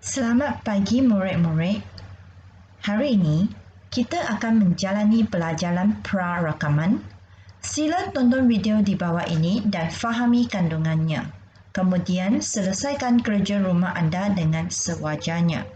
Selamat pagi murid-murid. Hari ini kita akan menjalani pelajaran pra-rakaman. Sila tonton video di bawah ini dan fahami kandungannya. Kemudian selesaikan kerja rumah anda dengan sewajarnya.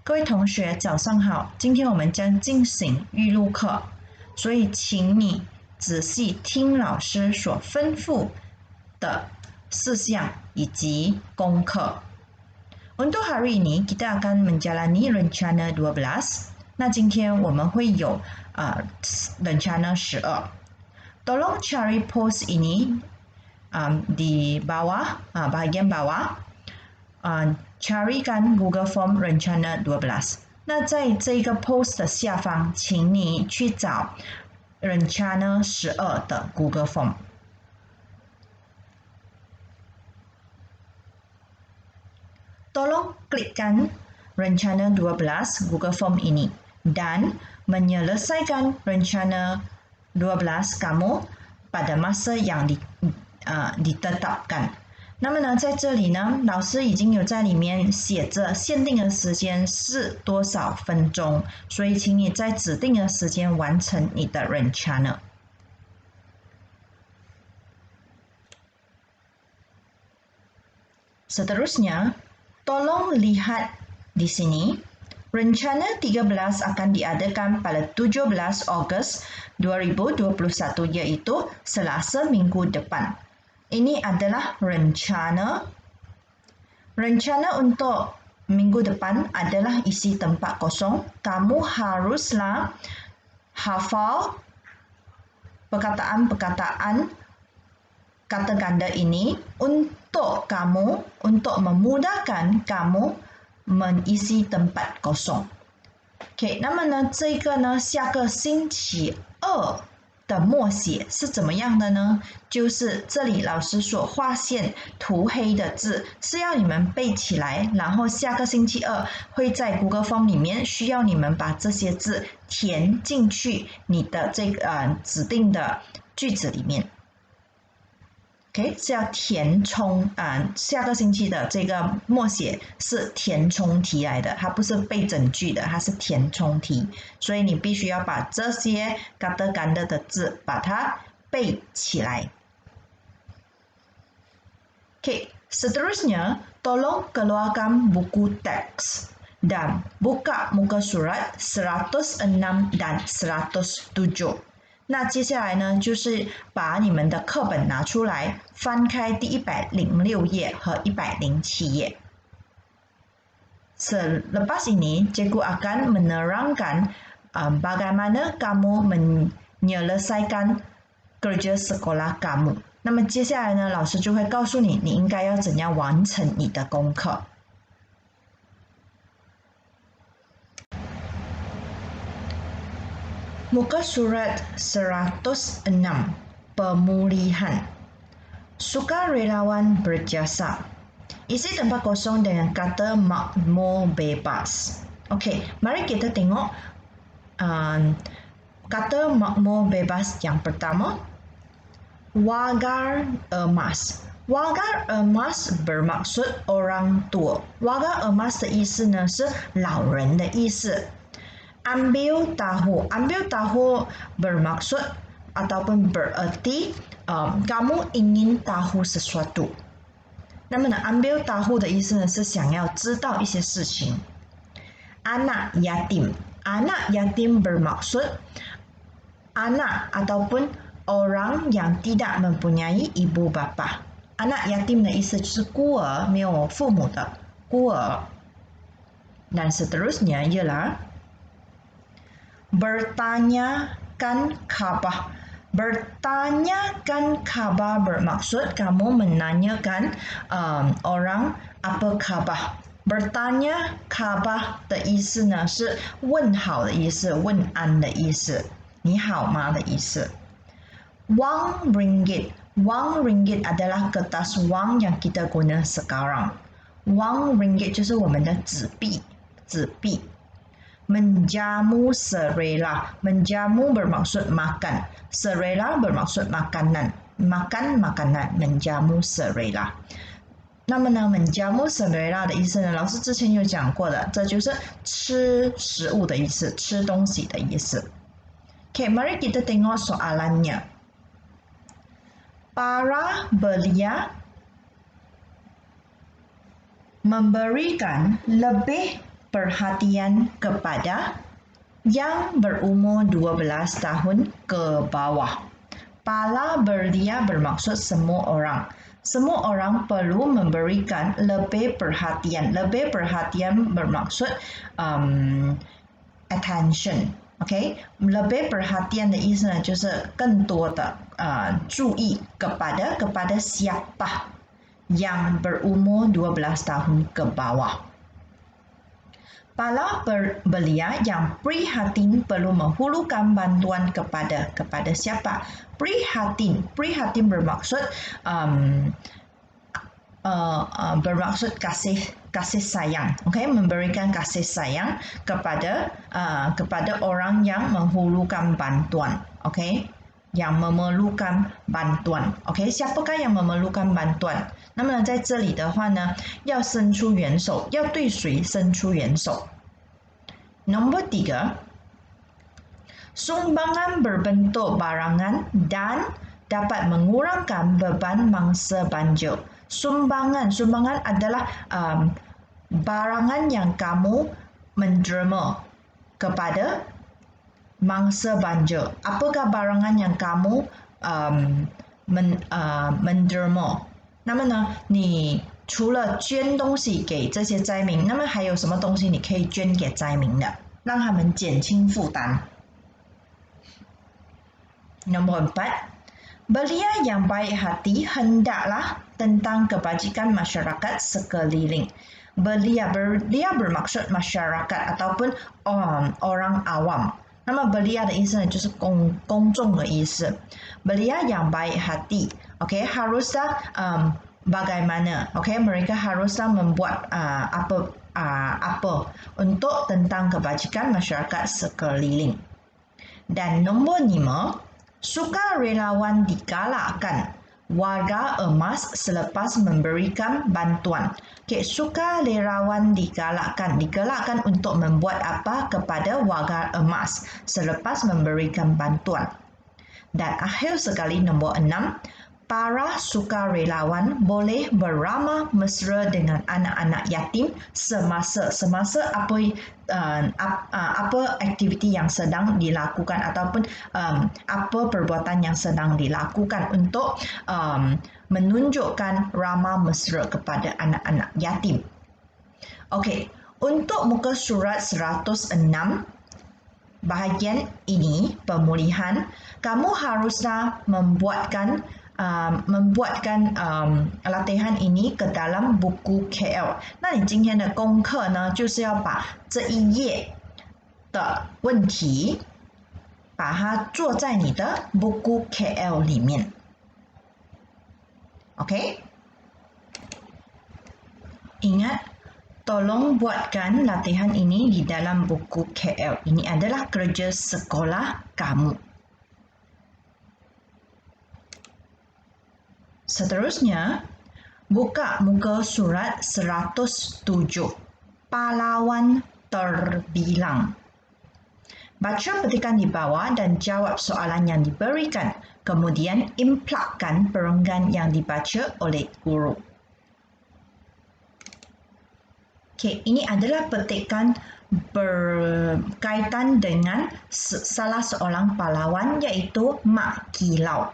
各位同学早上好，今天我们将进行预录课，所以请你仔细听老师所吩咐的事项以及功课。Untuk hari ini kita akan menjalani rencana 12. 那今天我们会有rencana 12. Tolong cari post ini di bawah, bahagian bawah. Carikan Google Form rencana 12. 那在这个 post 的下方，请你去找 rencana 12的 Google Form。Tolong klikkan rencana 12 Google Form ini dan menyelesaikan rencana 12 kamu pada masa yang ditetapkan。那么呢，在这里呢，老师已经有在里面写着限定的时间是多少分钟，所以请你在指定的时间完成你的 rencana。Seterusnya, tolong lihat di sini, rencana 13 akan diadakan pada 17 Ogos 2021 iaitu Selasa minggu depan. Ini adalah rencana. Rencana untuk minggu depan adalah isi tempat kosong. Kamu haruslah hafal perkataan-perkataan kata ganda ini untuk memudahkan kamu mengisi tempat kosong。OK， 那么呢，这个呢，下个星期二的默写是怎么样的呢？就是这里老师所划线涂黑的字是要你们背起来，然后下个星期二会在 Google Form 里面需要你们把这些字填进去你的这个指定的句子里面。OK， 是要填充下个星期的这个默写是填充题来的，它不是背整句的，它是填充题，所以你必须要把这些kata ganda的字把它背起来。OK， seterusnya tolong keluarkan buku teks dan buka muka surat 106 dan 107。那接下来呢，就是把你们的课本拿出来，翻开第106页和107页。Selepas ini, cikgu akan menerangkan bagaimana kamu menyelesaikan kerja sekolah kamu。那么接下来呢，老师就会告诉你，你应该要怎样完成你的功课。Muka surat 106, pemulihan. Sukarelawan berjasa. Isi tempat kosong dengan kata makmur bebas. Okey, mari kita tengok kata makmur bebas yang pertama. Wagar emas. Wagar emas bermaksud orang tua. Wagar emas 的意思呢是老人的意思。Ambil tahu bermaksud ataupun bererti kamu ingin tahu sesuatu。那么呢 ambil tahu 的意思呢是想要知道一些事情。Anak yatim bermaksud anak ataupun orang yang tidak mempunyai ibu bapa。anak yatim 的意思就是孤儿，没有父母的孤儿。Dan seterusnya ialah bertanyakan khabar. Bertanyakan khabar bermaksud kamu menanyakan orang apa khabar. Bertanya khabar 的意思呢是问好的意思，问安的意思，你好吗的意思。Wang ringgit. Wang ringgit adalah kertas wang yang kita guna sekarang. Wang ringgit 就是我们的纸币。Menjamu serela. Menjamu bermaksud makan. Serela bermaksud makanan. Makan makanan. Menjamu serela. 那么呢，menjamu selera 的意思呢，老师之前有讲过的，这就是吃食物的意思，吃东西的意思。Okay, mari kita tengok soalannya. Para belia memberikan lebih perhatian kepada yang berumur 12 tahun ke bawah. Para belia bermaksud semua orang. Semua orang perlu memberikan lebih perhatian. Lebih perhatian bermaksud attention. OK， lebih perhatian 的意思呢，就是更多的注意kepada siapa yang berumur 12 tahun ke bawah. Para belia yang prihatin perlu menghulurkan bantuan kepada siapa? Prihatin bermaksud kasih sayang, okay? Memberikan kasih sayang kepada orang yang menghulurkan bantuan, okay? Yang memerlukan bantuan, okay? Siapakah yang memerlukan bantuan? 那么在这里的话呢，要伸出援手，要对谁伸出援手 ？Nombor 3, sumbangan berbentuk barangan dan dapat mengurangkan beban mangsa banjir. Sumbangan adalah barangan yang kamu menderma kepada mangsa banjir. Apakah barangan yang kamu menderma? 那么呢，你除了捐东西给这些灾民，那么还有什么东西你可以捐给灾民的，让他们减轻负担？Nombor 4, belia yang baik hati hendaklah tentang kebajikan masyarakat sekeliling. Belia bermaksud masyarakat ataupun orang awam. 那么 belia 的意思呢，就是公众的意思。belia yang baik hati, okay, haruslah bagaimana, okay, mereka haruslah membuat apa untuk tentang kebajikan masyarakat sekeliling. Dan nombor 5, sukarelawan digalakkan warga emas selepas memberikan bantuan. Okay, sukarelawan digalakkan untuk membuat apa kepada warga emas selepas memberikan bantuan. Dan akhir sekali nombor 6, para sukarelawan boleh beramah mesra dengan anak-anak yatim semasa apa aktiviti yang sedang dilakukan ataupun apa perbuatan yang sedang dilakukan untuk menunjukkan ramah mesra kepada anak-anak yatim. Okey, untuk muka surat 106 bahagian ini pemulihan, kamu haruslah membuatkan latihan ini ke dalam buku KL. 那你今天的功课呢，就是要把这一页的问题，把它做在你的 buku KL 里面。OK？ Ingat, tolong buatkan latihan ini di dalam buku KL. Ini adalah kerja sekolah kamu. Seterusnya, buka muka surat 107. Pahlawan terbilang. Baca petikan di bawah dan jawab soalan yang diberikan. Kemudian implakkan perenggan yang dibaca oleh guru. Okay, ini adalah petikan berkaitan dengan salah seorang pahlawan iaitu Mak Kilau.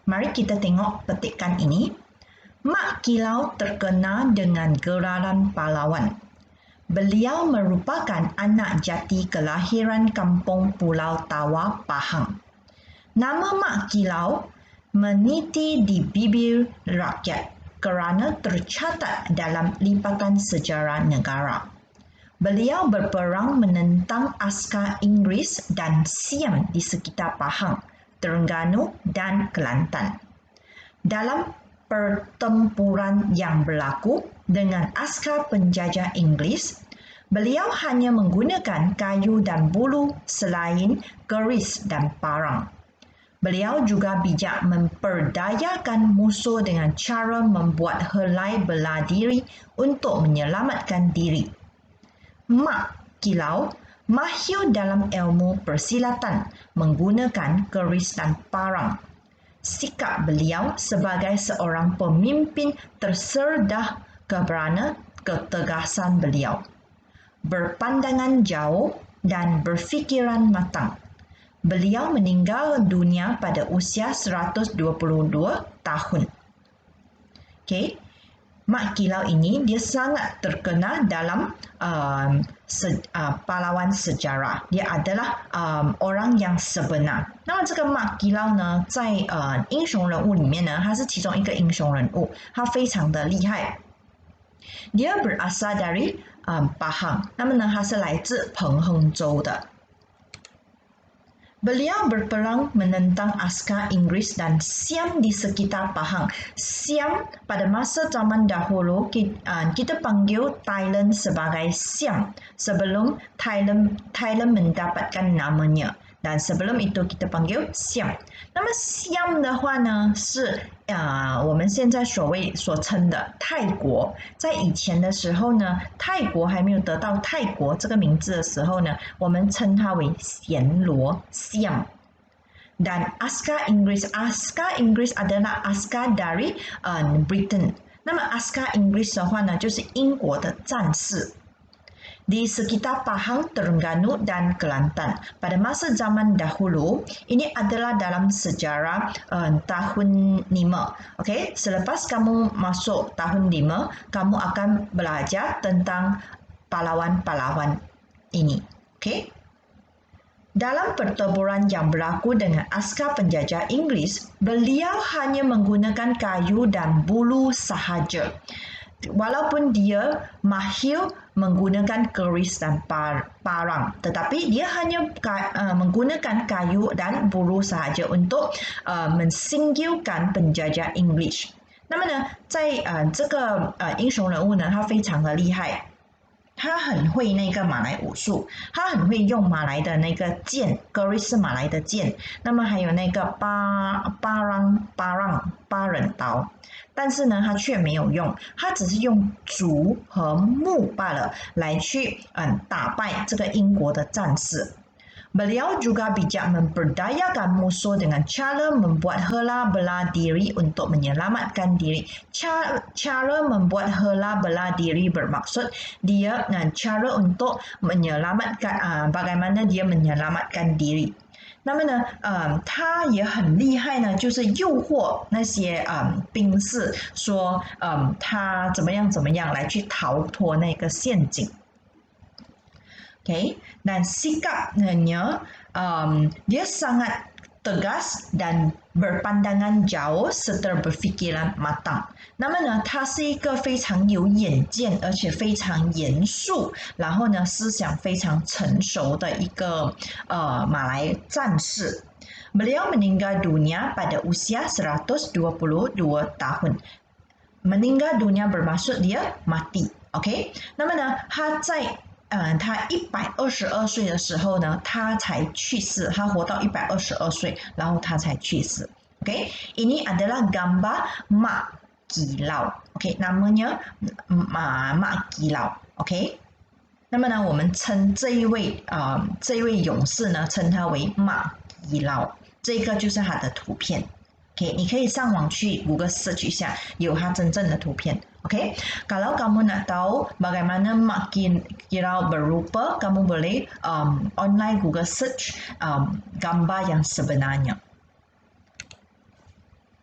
Mari kita tengok petikan ini. Mak Kilau terkenal dengan gelaran pahlawan. Beliau merupakan anak jati kelahiran kampung Pulau Tawa, Pahang. Nama Mak Kilau meniti di bibir rakyat kerana tercatat dalam lipatan sejarah negara. Beliau berperang menentang askar Inggeris dan Siam di sekitar Pahang, Terengganu dan Kelantan. Dalam pertempuran yang berlaku dengan askar penjajah Inggeris, beliau hanya menggunakan kayu dan bulu selain keris dan parang. Beliau juga bijak memperdayakan musuh dengan cara membuat helai bela diri untuk menyelamatkan diri. Mak Kilau mahir dalam ilmu persilatan menggunakan keris dan parang. Sikap beliau sebagai seorang pemimpin tersedah kerana ketegasan beliau. Berpandangan jauh dan berfikiran matang. Beliau meninggal dunia pada usia 122 tahun. Okay. Mak Kilau ini dia sangat terkenal dalam pahlawan sejarah. Dia adalah orang yang sebenar. 那么这个mak Kilau呢，在英雄人物里面呢，他是其中一个英雄人物，他非常的厉害。dia berasal dari Pahang. 那么呢，他是来自彭亨州的。Beliau berperang menentang askar Inggeris dan Siam di sekitar Pahang. Siam pada masa zaman dahulu kita panggil Thailand sebagai Siam sebelum Thailand mendapatkan namanya. Dan sebelum itu kita panggil Siam. 那么 Siam 的话呢，是我们现在所称的泰国。在以前的时候呢，泰国还没有得到泰国这个名字的时候呢，我们称它为暹罗 Siam. Dan askar Inggris adalah askar dari Britain. 那么 askar Inggris 的话呢，就是英国的战士。Di sekitar Pahang, Terengganu dan Kelantan. Pada masa zaman dahulu, ini adalah dalam sejarah tahun 5. Okay? Selepas kamu masuk tahun 5, kamu akan belajar tentang pahlawan-pahlawan ini. Okay? Dalam pertempuran yang berlaku dengan askar penjajah Inggeris, beliau hanya menggunakan kayu dan bulu sahaja. Walaupun dia mahir menggunakan keris dan parang, tetapi dia hanya menggunakan kayu dan bulu sahaja untuk mensinggirkan penjajah Inggeris. 那么呢，在这个英雄人物呢，他非常的厉害。他很会那个马来武术，他很会用马来的那个剑 ，keris 是马来的剑，那么还有那个巴人刀，但是呢，他却没有用，他只是用竹和木罢了来去打败这个英国的战士。Beliau juga bijak memperdayakan musuh dengan cara membuat hela bela diri untuk menyelamatkan diri. Cara membuat hela bela diri bermaksud dia cara untuk menyelamatkan bagaimana dia menyelamatkan diri. 那么呢，他也很厉害呢，就是诱惑那些兵士说，他怎么样来去逃脱那个陷阱。Okay, dan sikapnya dia sangat tegas dan berpandangan jauh serta berfikiran matang. 那么呢，他是一个非常有眼见，而且非常严肃，然后呢，思想非常成熟的一个马来战士。Beliau meninggal dunia pada usia 122 tahun. Meninggal dunia bermaksud dia mati. Okay, 那么呢，他在他122岁的时候呢，他才去世。他活到122岁，然后他才去世。Okay, ini adalah gambar mak Kilau. Okay, namanya mak Kilau. Okay, 那么呢，我们称这一位勇士呢，称他为mak Kilau。这个就是他的图片。Okay, 你可以上网去 Google search 一下，有他真正的图片。Okay, kalau kamu nak tahu bagaimana mak Kilau berupa, kamu boleh online Google search gambar yang sebenarnya.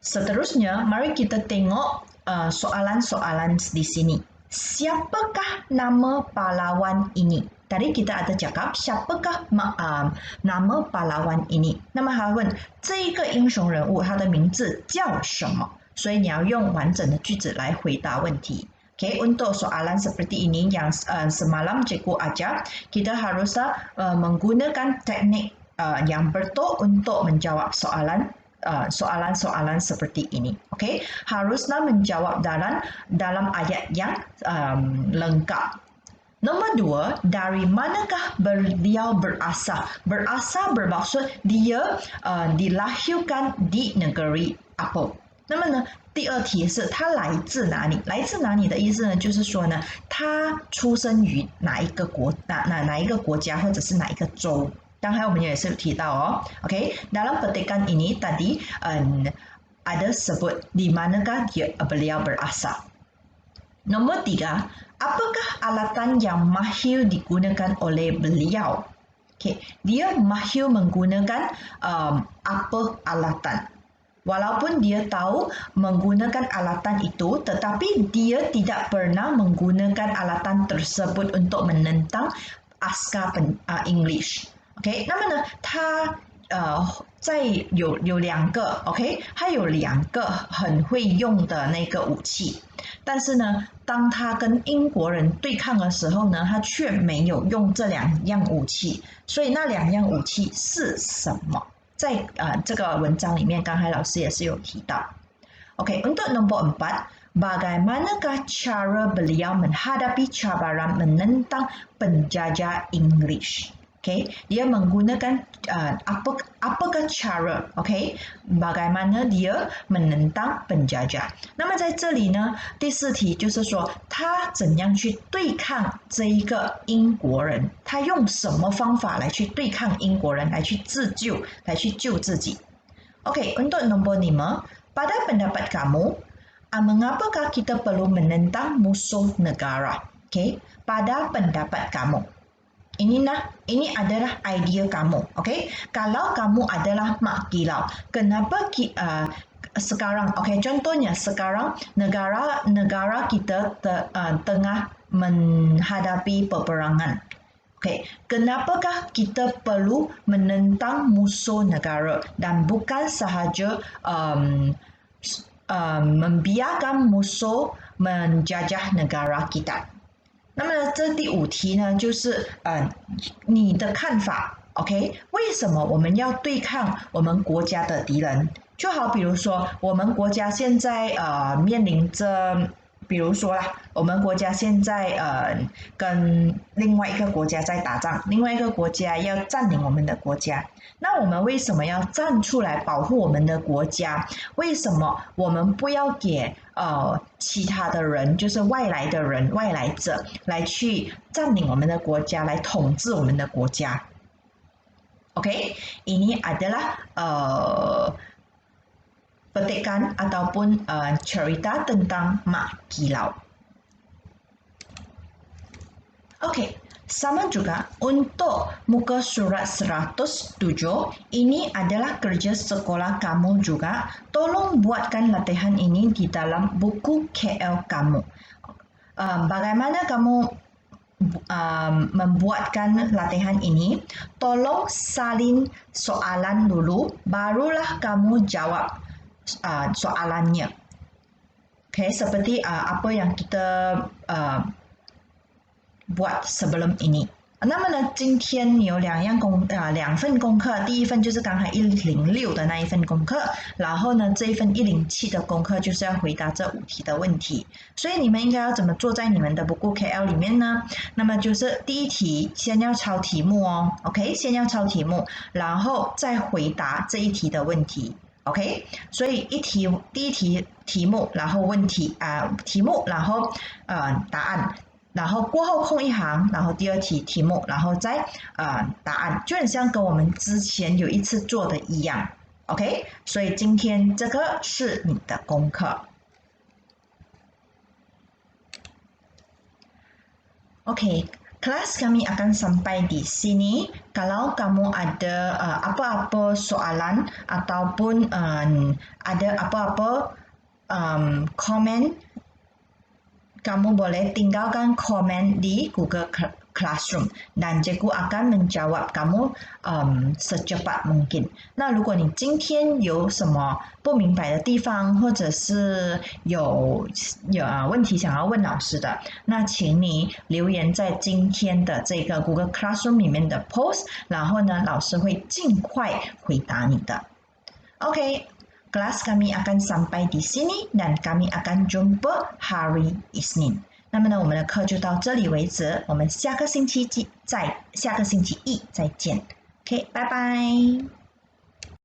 Seterusnya, mari kita tengok soalan-soalan di sini. Siapakah nama pahlawan ini? Tadi kita ada cakap siapakah nama pahlawan ini. 那么还问这个英雄人物他的名字叫什么？所以你要用完整的句子来回答问题。Okay, untuk soalan seperti ini yang semalam cikgu ajar, kita harus menggunakan teknik yang betul untuk menjawab soalan-soalan seperti ini. Okay, haruslah menjawab dalam ayat yang lengkap. Nombor 2, dari manakah beliau berasal? Berasal bermaksud dia dilahirkan di negeri apa？那么呢，第二题是他来自哪里？来自哪里的意思呢？就是说呢，他出生于哪一个国家，或者是哪一个州？刚才我们也是有提到哦 ，OK， dalam petikan ini tadi ada sebut di manakah beliau berasal. Nombor 3, apakah alatan yang mahir digunakan oleh beliau? Okay, dia mahir menggunakan apa alatan? Walaupun dia tahu menggunakan alatan itu, tetapi dia tidak pernah menggunakan alatan tersebut untuk menentang askar English. OK， 那么呢，他在有两个 OK， 他有两个很会用的那个武器，但是呢，当他跟英国人对抗的时候呢，他却没有用这两样武器，所以那两样武器是什么？在这个文章里面，刚才老师也是有提到。OK， untuk nombor 4, bagaimanakah cara beliau menghadapi cabaran menentang penjajah English? OK， dia menggunakan apakah cara OK， bagaimana dia menentang penjajah？ 那么在这里呢，第4题就是说他怎样去对抗这一个英国人，他用什么方法来去对抗英国人，来去自救，来去救自己。OK， untuk nombor 5, pada pendapat kamu, mengapakah kita perlu menentang musuh negara? OK， pada pendapat kamu. Ini adalah idea kamu, okay? Kalau kamu adalah mak kilau, kenapa sekarang, okay? Contohnya sekarang negara kita tengah menghadapi peperangan. Okay, kenapakah kita perlu menentang musuh negara dan bukan sahaja membiarkan musuh menjajah negara kita?那么这第5题呢，就是你的看法 ，OK？ 为什么我们要对抗我们国家的敌人？就好比如说，我们国家现在面临着，比如说啦，我们国家现在跟另外一个国家在打仗，另外一个国家要占领我们的国家，那我们为什么要站出来保护我们的国家？为什么我们不要给其他的人，就是外来的人、外来者来去占领我们的国家，来统治我们的国家 ？OK， ini adalah petikan ataupun cerita tentang Mak Kilau. OK, sama juga untuk muka surat 107, ini adalah kerja sekolah kamu juga. Tolong buatkan latihan ini di dalam buku KL kamu. Bagaimana kamu membuatkan latihan ini? Tolong salin soalan dulu, barulah kamu jawab soalannya. Okay, seperti apa yang kita buat sebelum ini。那么呢，今天有两份功课，第一份就是刚才106的那一份功课，然后呢，这一份107的功课就是要回答这5题的问题。所以你们应该要怎么做在你们的不顾 KL 里面呢？那么就是第一题先要抄题目哦 ，OK， 先要抄题目，然后再回答这一题的问题。OK， 所以第一题题目，然后问题题目，然后答案，然后过后空一行，然后第二题题目，然后再答案，就很像跟我们之前有一次做的一样。OK， 所以今天这个是你的功课。OK。Kelas kami akan sampai di sini. Kalau kamu ada apa-apa soalan ataupun ada apa-apa komen, kamu boleh tinggalkan komen di Google Classroom dan Cikgu akan menjawab kamu secepat mungkin。那如果你今天有什么不明白的地方，或者是有问题想要问老师的，那请你留言在今天的这个 Google Classroom 里面的 post， 然后呢，老师会尽快回答你的。OK， kelas kami akan sampai di sini dan kami akan jumpa hari Isnin。那么呢，我们的课就到这里为止，我们下个星期一再见。OK，拜拜。